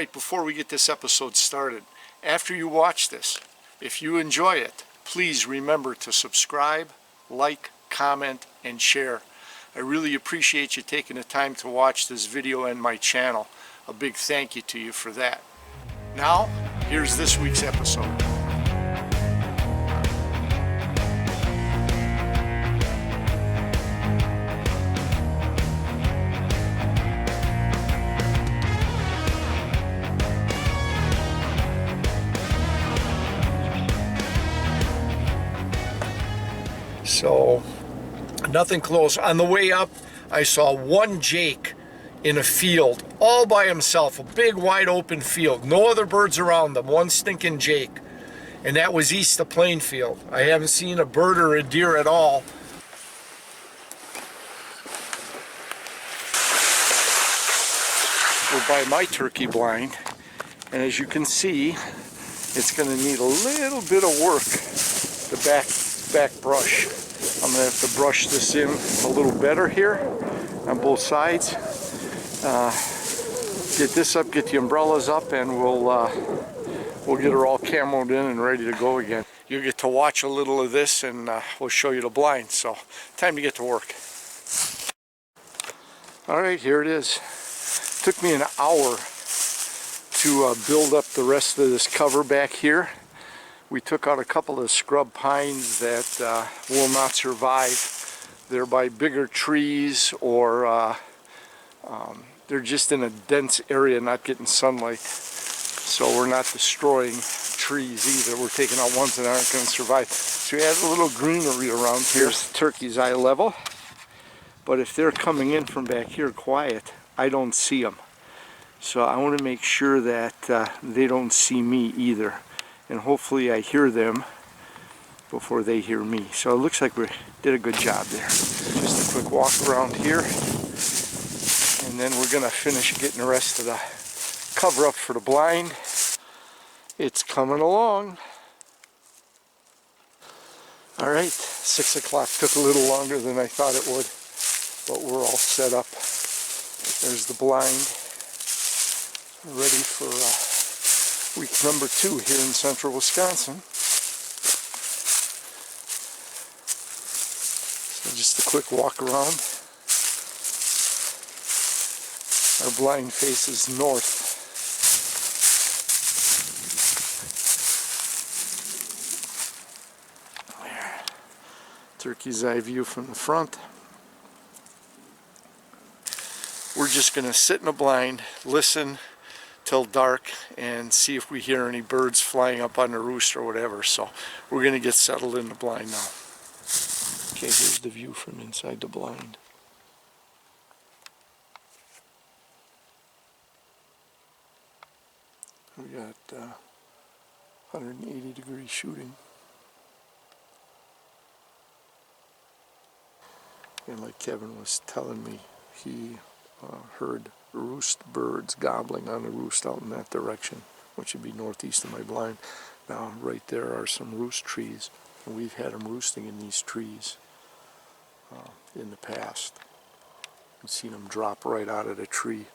Alright, before we get this episode started, after you watch this, if you enjoy it, please remember to subscribe, like, comment, and share. I really appreciate you taking the time to watch this video and my channel. A big thank you to you for that. Now, here's this week's episode. So, nothing close. On the way up, I saw one jake in a field, all by himself, a big wide open field, no other birds around them, one stinking jake. And that was east of Plainfield. I haven't seen a bird or a deer at all. We're by my turkey blind, and as you can see, it's going to need a little bit of work, the back brush. I'm going to have to brush this in a little better here on both sides. Get this up, get the umbrellas up, and we'll get her all camoed in and ready to go again. You'll get to watch a little of this, and we'll show you the blind. So, time to get to work. Alright, here it is. Took me an hour to build up the rest of this cover back here. We took out a couple of scrub pines that will not survive. They're by bigger trees, or they're just in a dense area not getting sunlight. So we're not destroying trees either. We're taking out ones that aren't going to survive. So we have a little greenery around here. Here's the turkey's eye level. But if they're coming in from back here quiet, I don't see them. So I want to make sure that they don't see me either. And hopefully I hear them before they hear me. So it looks like we did a good job there. Just a quick walk around here, and then we're going to finish getting the rest of the cover up for the blind. It's coming along. Alright, 6 o'clock took a little longer than I thought it would, but we're all set up. There's the blind, ready for week number 2 here in central Wisconsin. So just a quick walk around. Our blind faces north. There. Turkey's eye view from the front. We're just going to sit in a blind, listen till dark, and see if we hear any birds flying up on the roost or whatever. So we're going to get settled in the blind now. Okay, here's the view from inside the blind. We got 180 degree shooting. And like Kevin was telling me, he heard roost birds gobbling on the roost out in that direction, which would be northeast of my blind. Now right there are some roost trees, and we've had them roosting in these trees in the past. I've seen them drop right out of the tree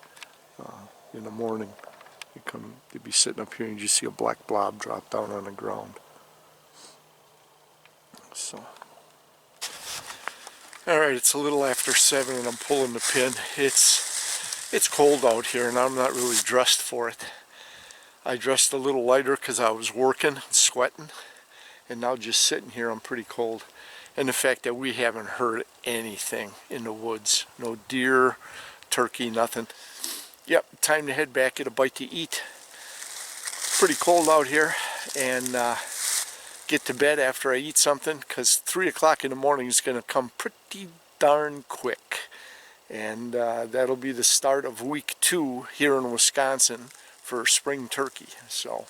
in the morning. They'd be sitting up here and you just see a black blob drop down on the ground. So alright, it's a little after 7 and I'm pulling the pin. It's cold out here and I'm not really dressed for it. I dressed a little lighter because I was working, sweating, and now just sitting here I'm pretty cold. And the fact that we haven't heard anything in the woods. No deer, turkey, nothing. Yep, time to head back, get a bite to eat. It's pretty cold out here, and get to bed after I eat something, because 3 o'clock in the morning is going to come pretty darn quick. And that'll be the start of week 2 here in Wisconsin for spring turkey. So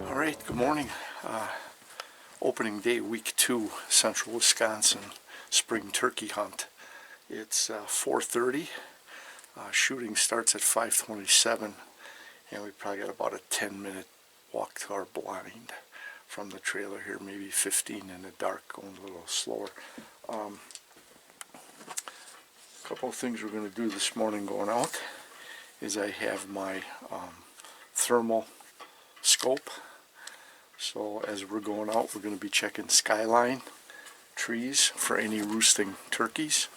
alright, good morning. Opening day, week 2, central Wisconsin spring turkey hunt. It's 4:30. Shooting starts at 5:27, and we probably got about a 10-minute walk to our blind from the trailer here, maybe 15 in the dark, going a little slower. A couple of things we're going to do this morning going out is I have my thermal scope. So as we're going out, we're going to be checking skyline trees for any roosting turkeys.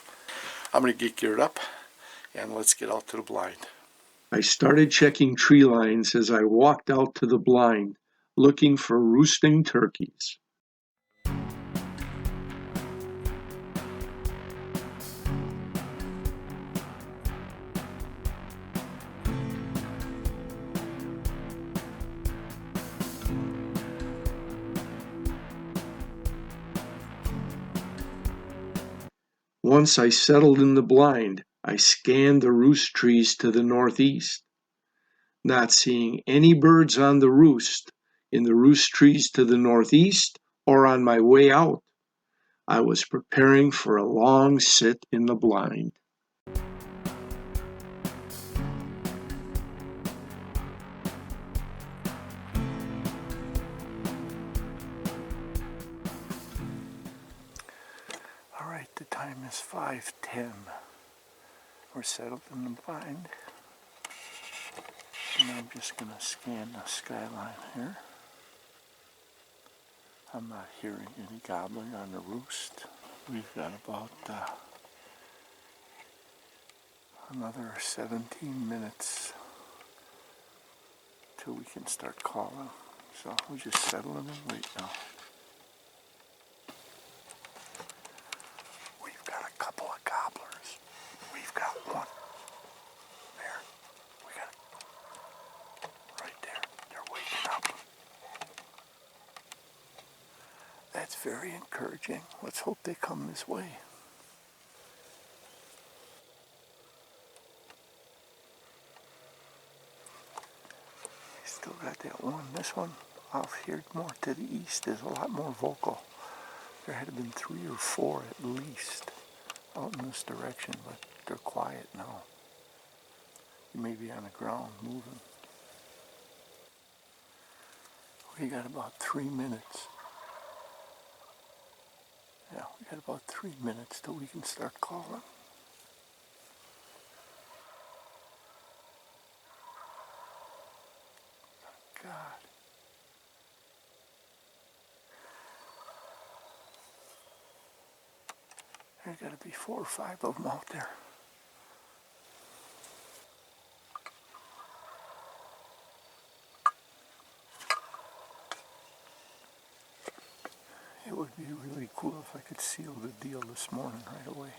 I'm going to get geared up and let's get out to the blind. I started checking tree lines as I walked out to the blind, looking for roosting turkeys. Once I settled in the blind, I scanned the roost trees to the northeast. Not seeing any birds on the roost in the roost trees to the northeast or on my way out, I was preparing for a long sit in the blind. All right, the time is 5:10. We're settled in the blind. And I'm just going to scan the skyline here. I'm not hearing any gobbling on the roost. We've got about another 17 minutes till we can start calling. So we're just settling and wait now. We've got a couple of gobblers. We've got one. There. We got it. Right there. They're waking up. That's very encouraging. Let's hope they come this way. Still got that one. This one off here more to the east is a lot more vocal. There had been 3 or 4 at least out in this direction, but they're quiet now. You may be on the ground moving. We got about 3 minutes. Yeah, we got about 3 minutes till we can start calling. God. There's got to be 4 or 5 of them out there. It would be really cool if I could seal the deal this morning right away.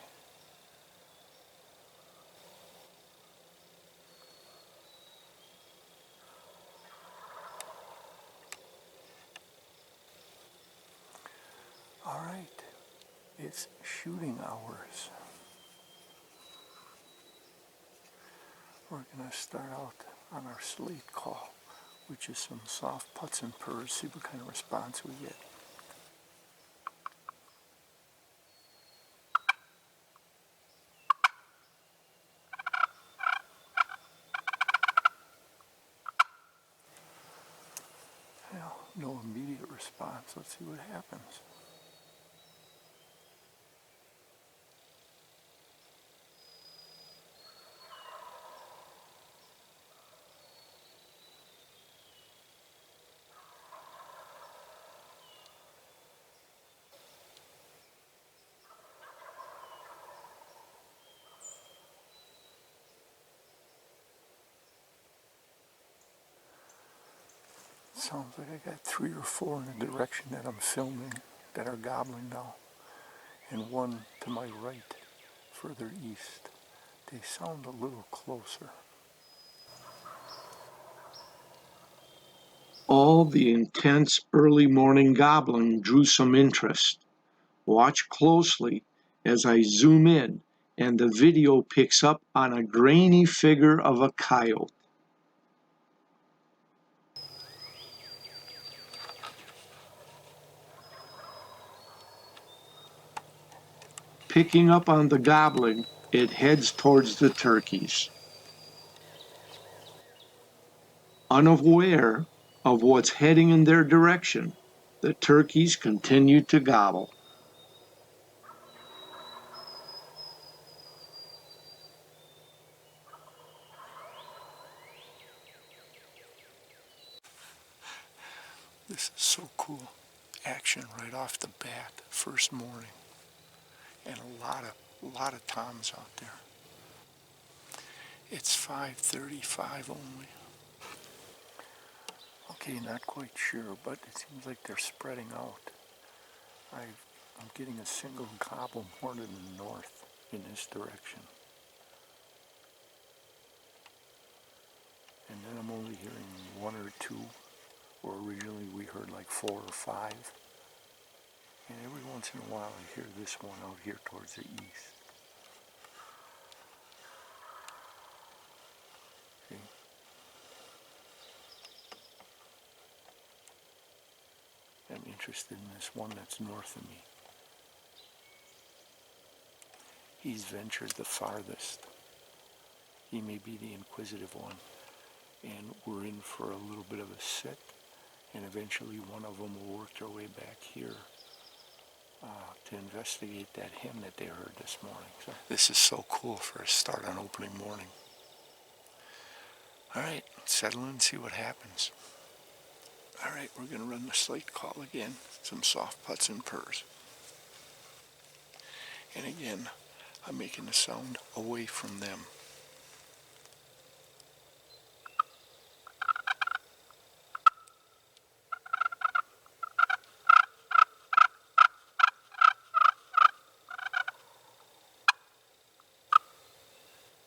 All right, it's shooting hours. We're going to start out on our slate call, which is some soft putts and purrs, see what kind of response we get. Well, no immediate response. Let's see what happens. Sounds like I got 3 or 4 in the direction that I'm filming that are gobbling now, and 1 to my right, further east. They sound a little closer. All the intense early morning gobbling drew some interest. Watch closely as I zoom in and the video picks up on a grainy figure of a coyote. Picking up on the gobbling, it heads towards the turkeys. Unaware of what's heading in their direction, the turkeys continue to gobble. This is so cool. Action right off the bat, first morning. And a lot of toms out there. It's 5:35 only. Okay, not quite sure, but it seems like they're spreading out. I'm getting a single gobble more to the north in this direction. And then I'm only hearing one or two, or originally we heard like 4 or 5. And every once in a while I hear this one out here towards the east. See? I'm interested in this one that's north of me. He's ventured the farthest. He may be the inquisitive one. And we're in for a little bit of a sit. And eventually one of them will work their way back here to investigate that hen that they heard this morning. So this is so cool for a start on opening morning. All right, settle in and see what happens. All right, we're going to run the slate call again. Some soft putts and purrs. And again, I'm making the sound away from them.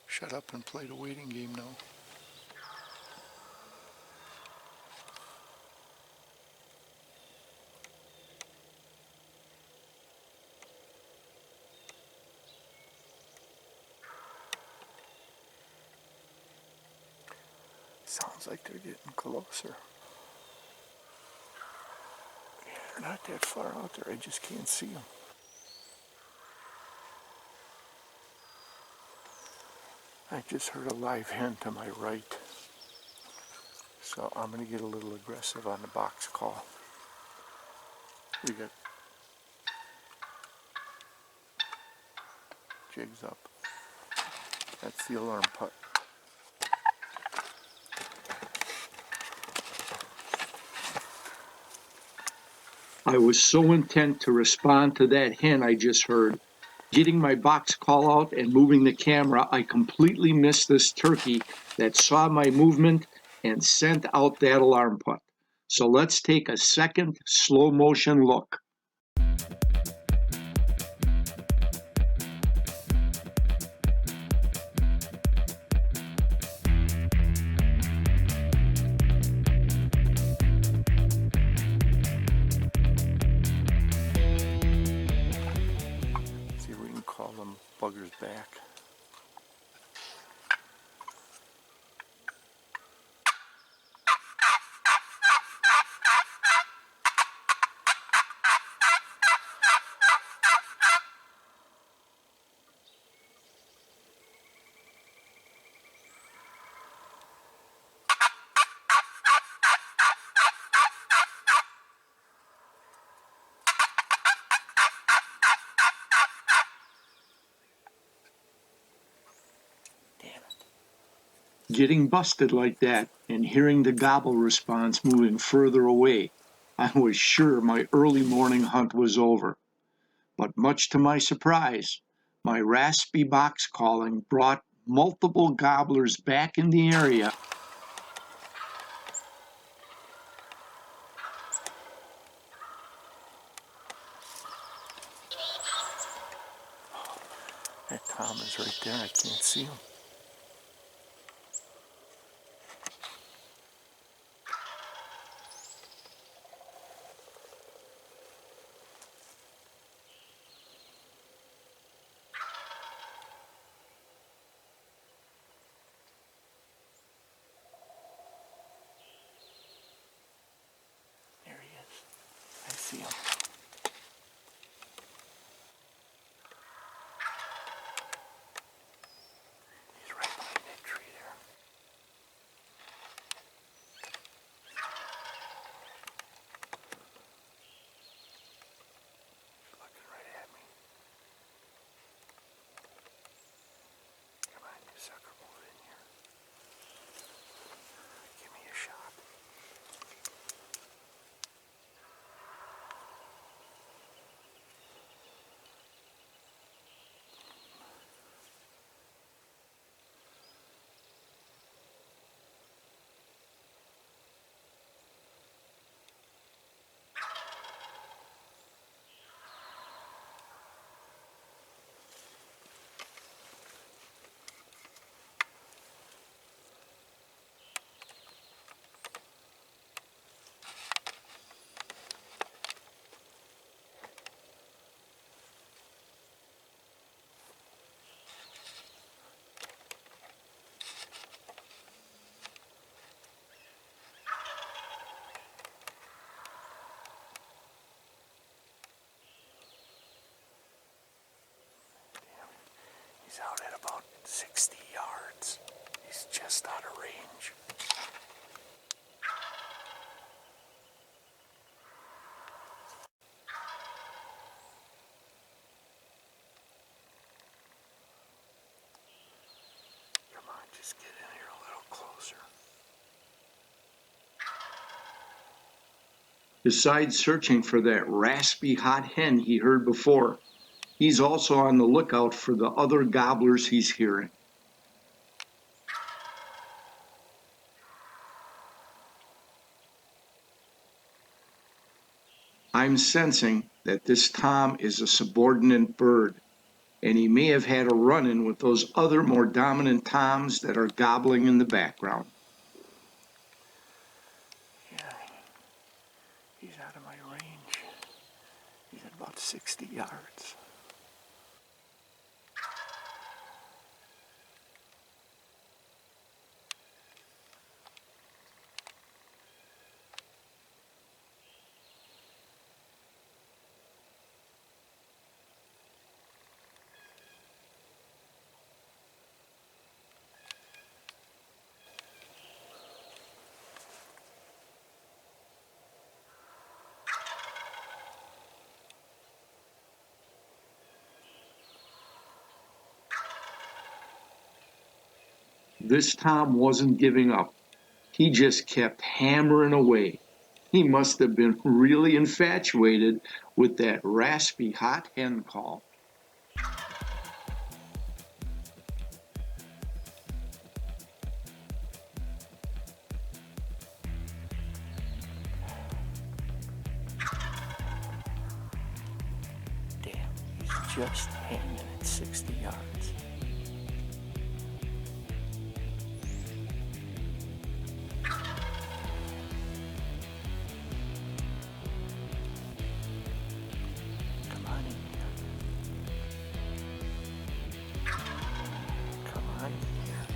Shut up and play the waiting game now. Sounds like they're getting closer. Yeah, they're not that far out there. I just can't see them. I just heard a live hen to my right. So I'm going to get a little aggressive on the box call. We got jigs up. That's the alarm putt. I was so intent to respond to that hen I just heard. Getting my box call out and moving the camera, I completely missed this turkey that saw my movement and sent out that alarm putt. So let's take a second slow motion look. See if we can call them buggers back. Getting busted like that and hearing the gobble response moving further away, I was sure my early morning hunt was over. But much to my surprise, my raspy box calling brought multiple gobblers back in the area. That tom is right there. I can't see him. There he is. I see him. He's out at about 60 yards. He's just out of range. Come on, just get in here a little closer. Besides searching for that raspy hot hen he heard before, he's also on the lookout for the other gobblers he's hearing. I'm sensing that this tom is a subordinate bird, and he may have had a run-in with those other more dominant toms that are gobbling in the background. Yeah, he's out of my range. He's at about 60 yards. This tom wasn't giving up. He just kept hammering away. He must have been really infatuated with that raspy hot hen call. Damn, he's just hanging at 60 yards. Come on in here. Come on in here.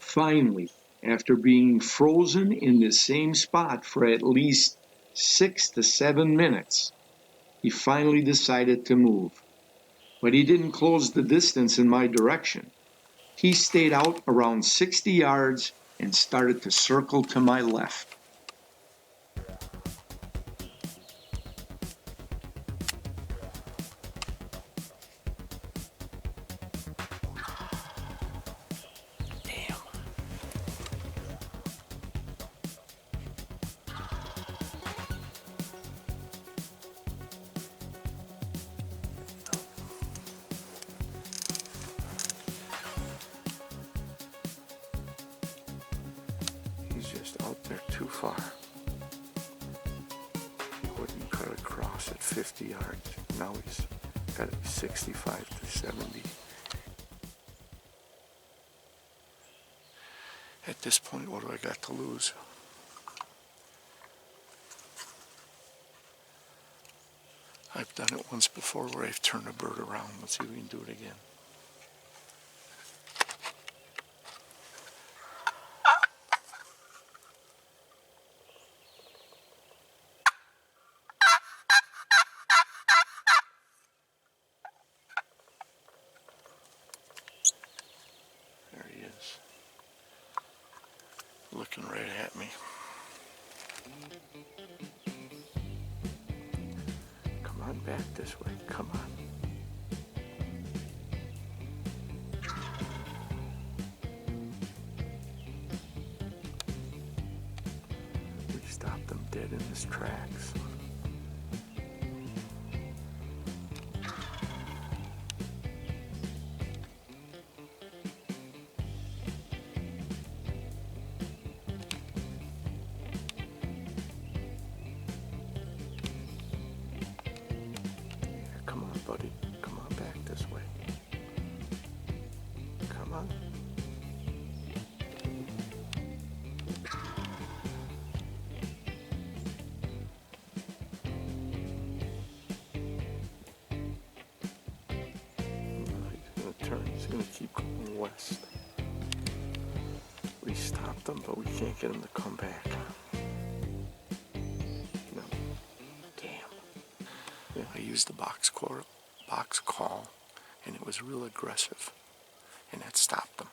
Finally, after being frozen in the same spot for at least 6 to 7 minutes, he finally decided to move. But he didn't close the distance in my direction. He stayed out around 60 yards and started to circle to my left. He's just out there too far. He wouldn't cut across at 50 yards. Now he's got to be 65 to 70. At this point, what do I got to lose? I've done it once before where I've turned a bird around. Let's see if we can do it again. There he is, looking right at me. Come on back this way, come on. stopped him dead in his tracks. Come on, buddy. Come on back this way. Come on. He's going to turn. He's going to keep going west. We stopped him, but we can't get him to come back. No. Damn. Yeah, I used the box call, and it was real aggressive, and that stopped him.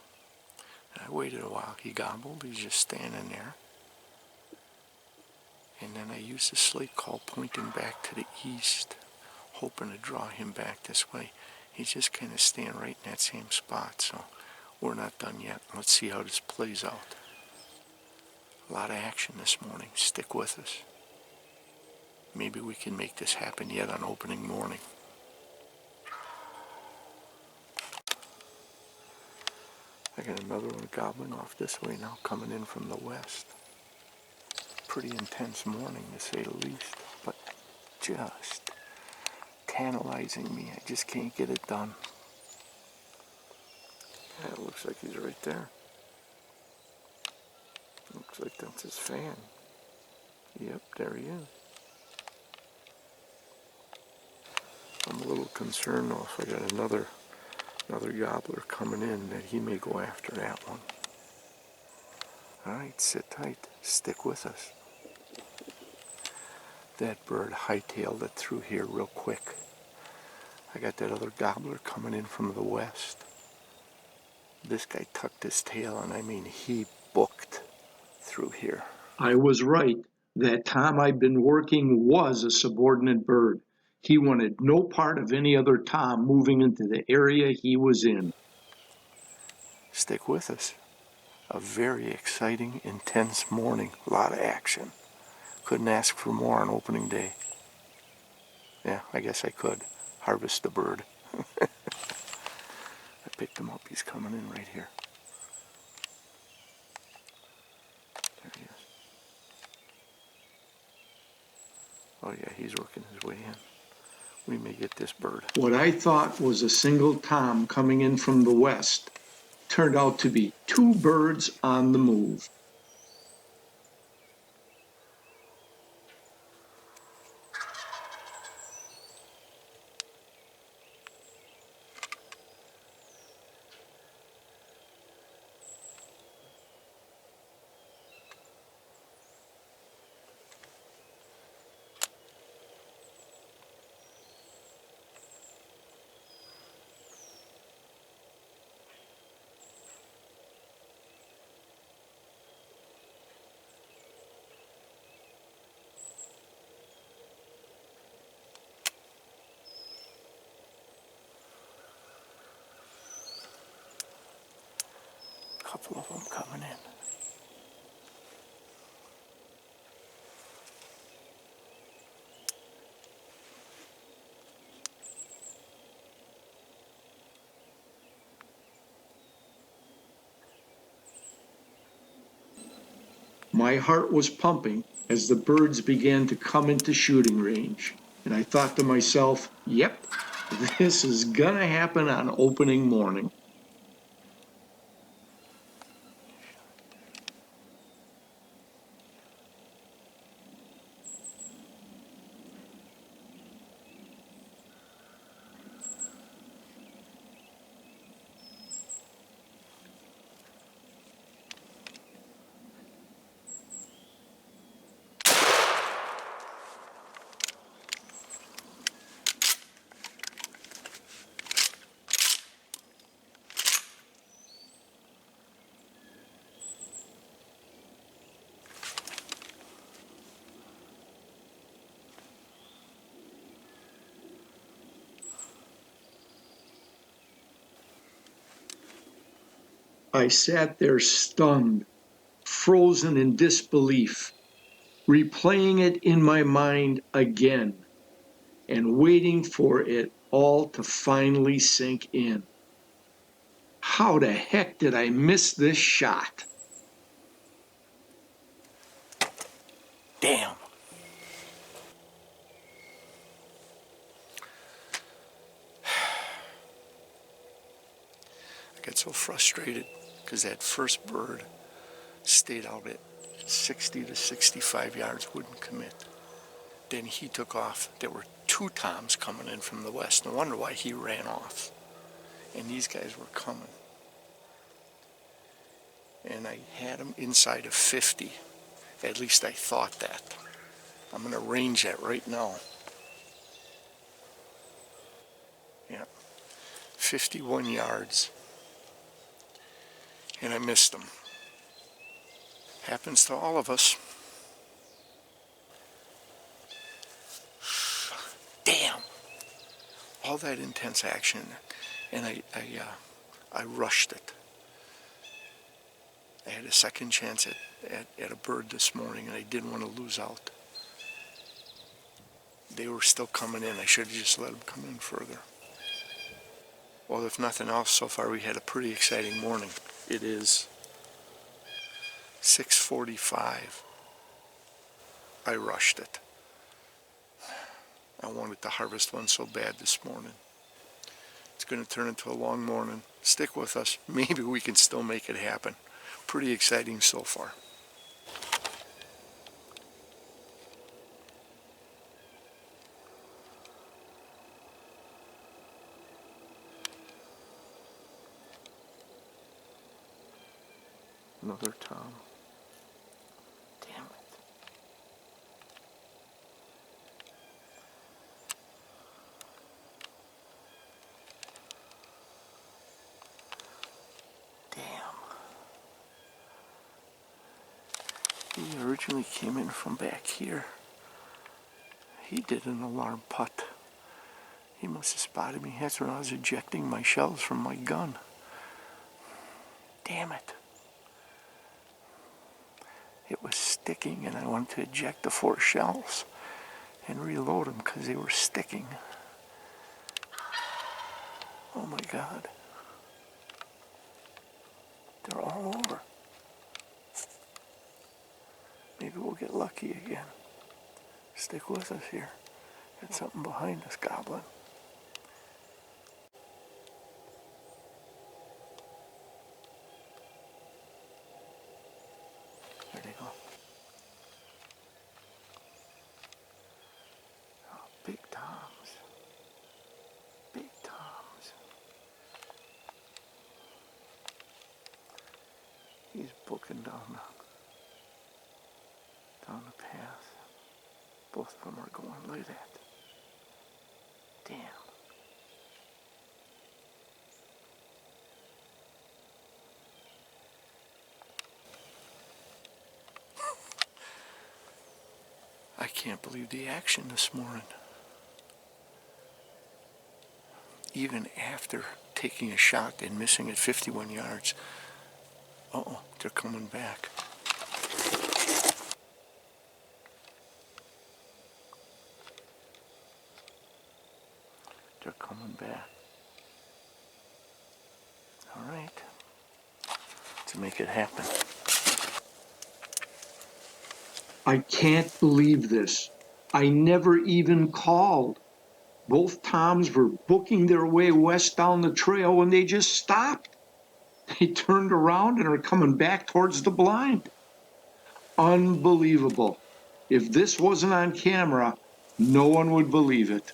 And I waited a while. He gobbled. He's just standing there. And then I used the slate call pointing back to the east, hoping to draw him back this way. He's just kind of staying right in that same spot, so we're not done yet. Let's see how this plays out. A lot of action this morning. Stick with us. Maybe we can make this happen yet on opening morning. I got another one gobbling off this way now, coming in from the west. Pretty intense morning, to say the least, but just tantalizing me. I just can't get it done. Yeah, it looks like he's right there. Looks like that's his fan. Yep, there he is. I'm a little concerned though if I got another gobbler coming in that he may go after that one. Alright, sit tight. Stick with us. That bird hightailed it through here real quick. I got that other gobbler coming in from the west. This guy tucked his tail, and I mean he booked through here. I was right. That Tom I'd been working was a subordinate bird. He wanted no part of any other Tom moving into the area he was in. Stick with us. A very exciting, intense morning. A lot of action. Couldn't ask for more on opening day. Yeah, I guess I could. Harvest the bird. I picked him up. He's coming in right here. There he is. Oh yeah, he's working his way in. We may get this bird. What I thought was a single Tom coming in from the west turned out to be two birds on the move. Couple of them coming in. My heart was pumping as the birds began to come into shooting range, and I thought to myself, yep, this is gonna happen on opening morning. I sat there stunned, frozen in disbelief. replaying it in my mind again and waiting for it all to finally sink in. How the heck did I miss this shot? Damn. I got so frustrated because that first bird stayed out at 60 to 65 yards, wouldn't commit. Then he took off. There were two toms coming in from the west. No wonder why he ran off. And these guys were coming. And I had him inside of 50. At least I thought that. I'm going to range that right now. Yeah, 51 yards. And I missed him. Happens to all of us. Damn! All that intense action, and I rushed it. I had a second chance at a bird this morning, and I didn't want to lose out. They were still coming in. I should have just let them come in further. Well, if nothing else, so far we had a pretty exciting morning. It is 6:45. I rushed it. I wanted to harvest one so bad this morning. It's going to turn into a long morning. Stick with us. Maybe we can still make it happen. Pretty exciting so far. Another tom. Damn it. He originally came in from back here. He did an alarm putt. He must have spotted me. That's when I was ejecting my shells from my gun. Damn it. It was sticking and I wanted to eject the 4 shells and reload them because they were sticking. Oh my God. They're all over. Maybe we'll get lucky again. Stick with us here. Got something behind us, Goblin. There they go. Oh, big toms. Big toms. He's booking down the path. Both of them are going like that. Damn. I can't believe the action this morning. Even after taking a shot and missing at 51 yards. Uh-oh, they're coming back. They're coming back. All right. To make it happen. I can't believe this. I never even called. Both toms were booking their way west down the trail when they just stopped. They turned around and are coming back towards the blind. Unbelievable. If this wasn't on camera, no one would believe it.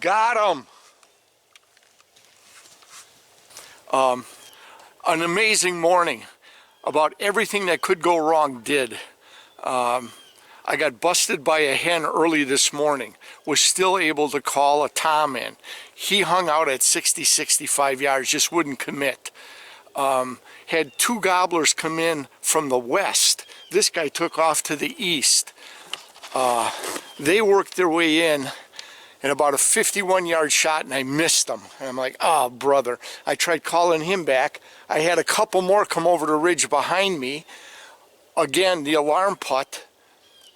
Got him. An amazing morning. About everything that could go wrong did. I got busted by a hen early this morning. Was still able to call a tom in. He hung out at 60, 65 yards, just wouldn't commit. Had two gobblers come in from the west. This guy took off to the east. They worked their way in and about a 51-yard shot, and I missed them. And I'm like, oh, brother. I tried calling him back. I had a couple more come over the ridge behind me. Again, the alarm putt.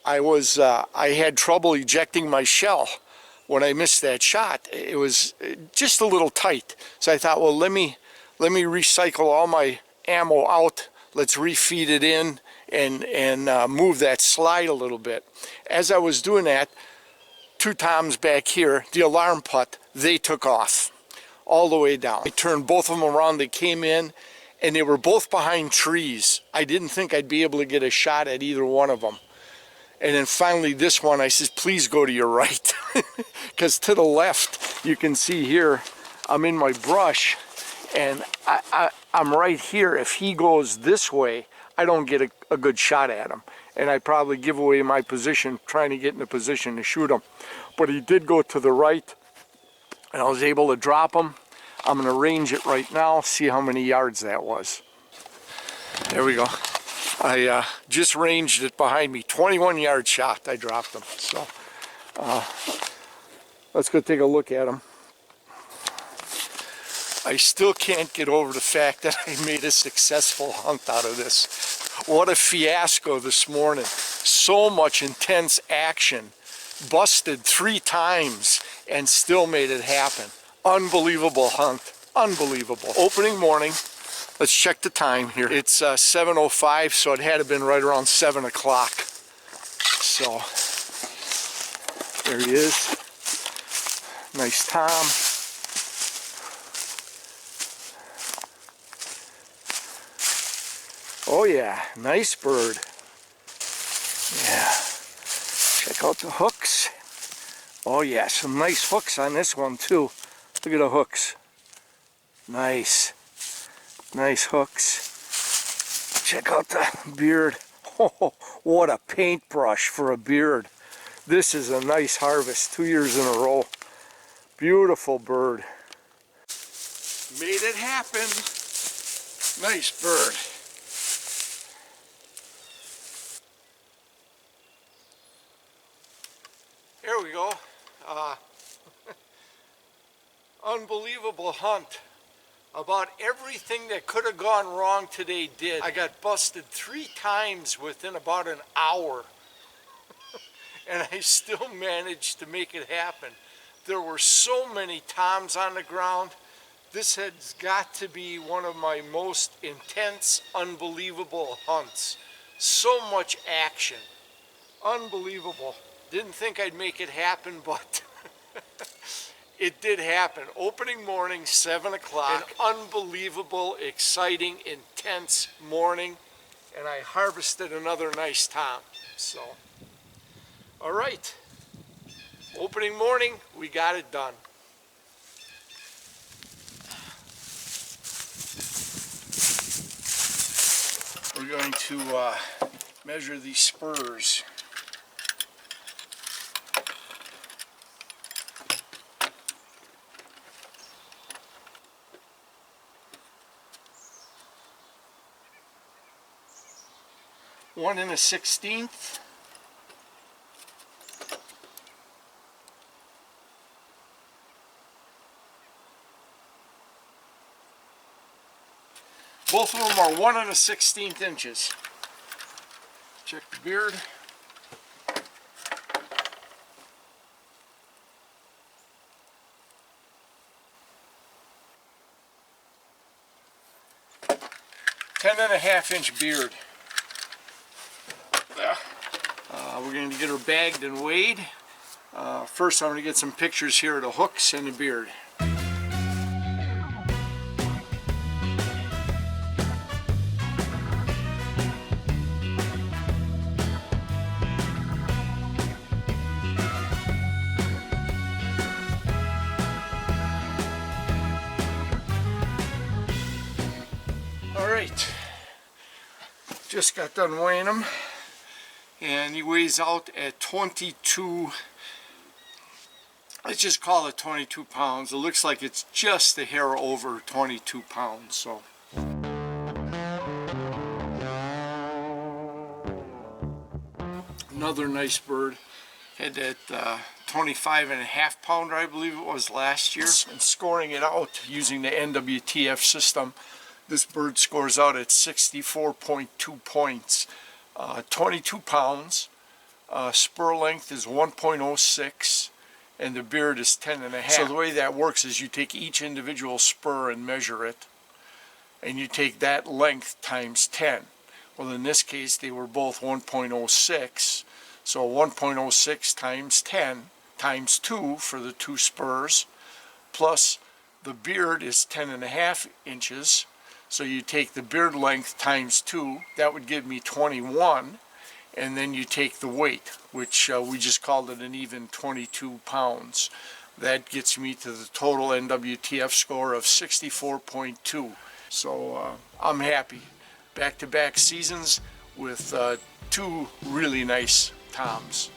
I had trouble ejecting my shell when I missed that shot. It was just a little tight. So I thought, well, let me recycle all my ammo out. Let's refeed it in and move that slide a little bit. As I was doing that, two toms back here, the alarm putt, they took off all the way down. I turned both of them around. They came in, and they were both behind trees. I didn't think I'd be able to get a shot at either one of them. And then finally this one, I said, please go to your right. Because to the left, you can see here, I'm in my brush, and I'm right here. If he goes this way, I don't get a good shot at him. And I probably give away my position trying to get in a position to shoot him. But he did go to the right, and I was able to drop him. I'm going to range it right now, see how many yards that was. There we go. I just ranged it behind me. 21-yard shot. I dropped him. So let's go take a look at him. I still can't get over the fact that I made a successful hunt out of this. What a fiasco this morning. So much intense action. Busted 3 times and still made it happen. Unbelievable hunt. Unbelievable. Opening morning. Let's check the time here. It's 7:05, so it had to have been right around 7 o'clock. So, there he is. Nice tom. Oh yeah, nice bird. Yeah. Check out the hooks. Oh yeah, some nice hooks on this one too. Look at the hooks. Nice. Nice hooks. Check out the beard. Oh, what a paintbrush for a beard. This is a nice harvest, 2 years in a row. Beautiful bird. Made it happen. Nice bird. Here we go. Unbelievable hunt. About everything that could have gone wrong today did. I got busted 3 times within about an hour. And I still managed to make it happen. There were so many toms on the ground. This has got to be one of my most intense, unbelievable hunts. So much action. Unbelievable. Didn't think I'd make it happen, but it did happen. Opening morning, 7 o'clock. An unbelievable, exciting, intense morning. And I harvested another nice tom. So, all right. Opening morning, we got it done. We're going to measure these spurs. One and a 1/16. Both of them are 1 and a 1/16 inches. Check the beard. "10.5" beard. We're going to get her bagged and weighed. First, I'm going to get some pictures here of the hooks and the beard. right, just got done weighing him, and he weighs out at 22, let's just call it 22 pounds. It looks like it's just a hair over 22 pounds. So another nice bird. Had that 25.5 pounder, I believe it was, last year. And scoring it out using the N.W.T.F system, this bird scores out at 64.2 points. 22 pounds, spur length is 1.06, and the beard is 10.5. So the way that works is you take each individual spur and measure it, and you take that length times 10. Well, in this case, they were both 1.06, so 1.06 times 10 times 2 for the two spurs, plus the beard is 10.5 inches, so you take the beard length times 2, that would give me 21, and then you take the weight, which we just called it an even 22 pounds. That gets me to the total N.W.T.F score of 64.2. So I'm happy. Back-to-back seasons with two really nice toms.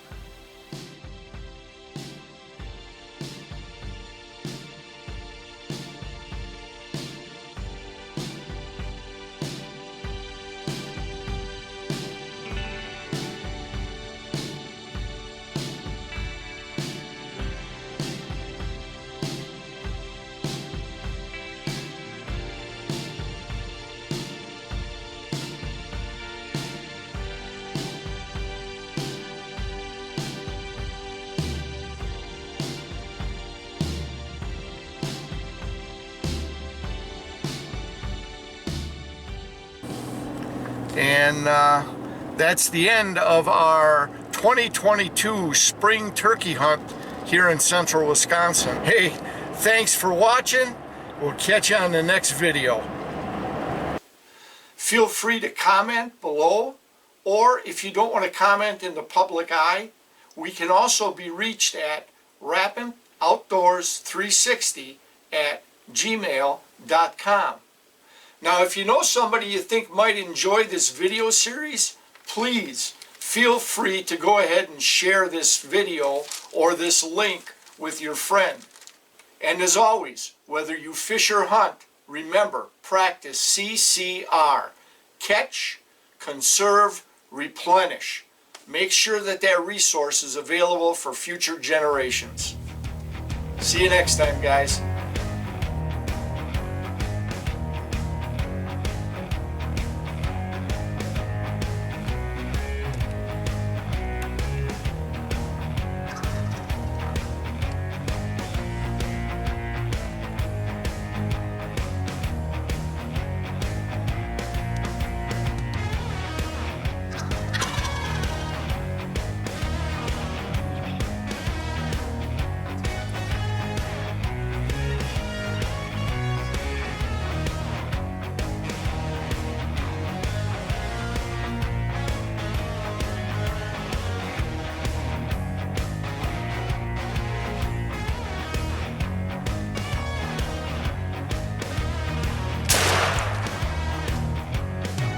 And that's the end of our 2022 spring turkey hunt here in central Wisconsin. Hey, thanks for watching. We'll catch you on the next video. Feel free to comment below, or if you don't want to comment in the public eye, we can also be reached at rapantoutdoors360@gmail.com. Now, if you know somebody you think might enjoy this video series, please feel free to go ahead and share this video or this link with your friend. And as always, whether you fish or hunt, remember, practice CCR. Catch, conserve, replenish. Make sure that that resource is available for future generations. See you next time, guys.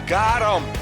Got him!